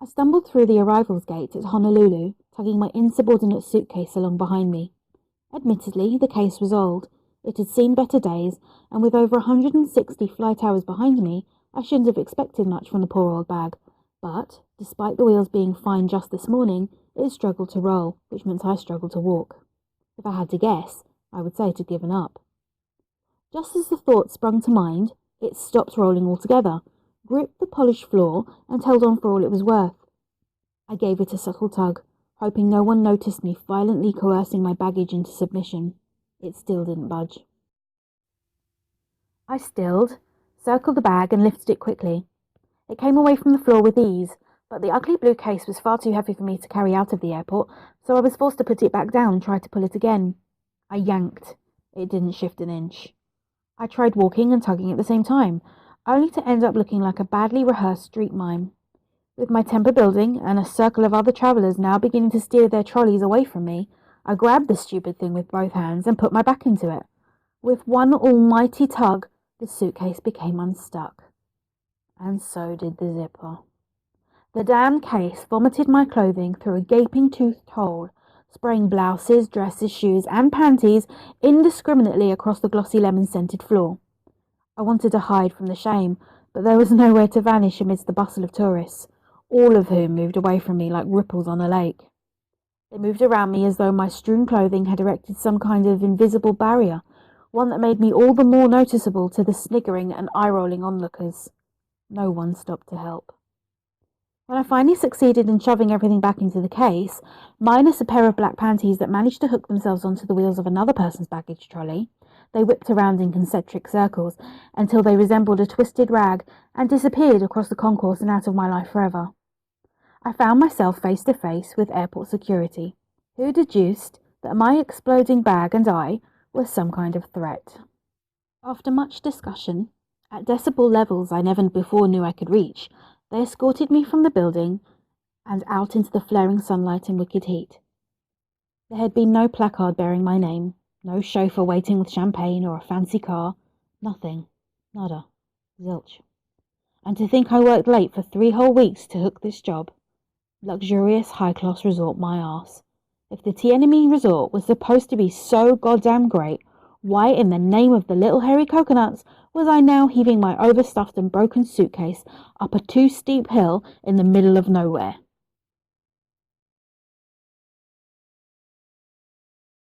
I stumbled through the arrivals gate at Honolulu, tugging my insubordinate suitcase along behind me. Admittedly, the case was old. It had seen better days, and with over 160 flight hours behind me, I shouldn't have expected much from the poor old bag. But, despite the wheels being fine just this morning, it struggled to roll, which meant I struggled to walk. If I had to guess, I would say it had given up. Just as the thought sprung to mind, it stopped rolling altogether, gripped the polished floor, and held on for all it was worth. I gave it a subtle tug, hoping no one noticed me violently coercing my baggage into submission. It still didn't budge. I stilled, circled the bag, and lifted it quickly. It came away from the floor with ease, but the ugly blue case was far too heavy for me to carry out of the airport, so I was forced to put it back down and try to pull it again. I yanked. It didn't shift an inch. I tried walking and tugging at the same time, only to end up looking like a badly rehearsed street mime. With my temper building and a circle of other travellers now beginning to steer their trolleys away from me, I grabbed the stupid thing with both hands and put my back into it. With one almighty tug, the suitcase became unstuck. And so did the zipper. The damn case vomited my clothing through a gaping-toothed hole, spraying blouses, dresses, shoes, and panties indiscriminately across the glossy lemon-scented floor. I wanted to hide from the shame, but there was nowhere to vanish amidst the bustle of tourists, all of whom moved away from me like ripples on a lake. They moved around me as though my strewn clothing had erected some kind of invisible barrier, one that made me all the more noticeable to the sniggering and eye-rolling onlookers. No one stopped to help. When I finally succeeded in shoving everything back into the case, minus a pair of black panties that managed to hook themselves onto the wheels of another person's baggage trolley, they whipped around in concentric circles until they resembled a twisted rag and disappeared across the concourse and out of my life forever. I found myself face to face with airport security, who deduced that my exploding bag and I were some kind of threat. After much discussion, at decibel levels I never before knew I could reach, they escorted me from the building and out into the flaring sunlight and wicked heat. There had been no placard bearing my name, no chauffeur waiting with champagne or a fancy car, nothing, nada, zilch. And to think I worked late for 3 whole weeks to hook this job. Luxurious high-class resort my arse. If the Tiananmen resort was supposed to be so goddamn great, why in the name of the little hairy coconuts was I now heaving my overstuffed and broken suitcase up a too steep hill in the middle of nowhere?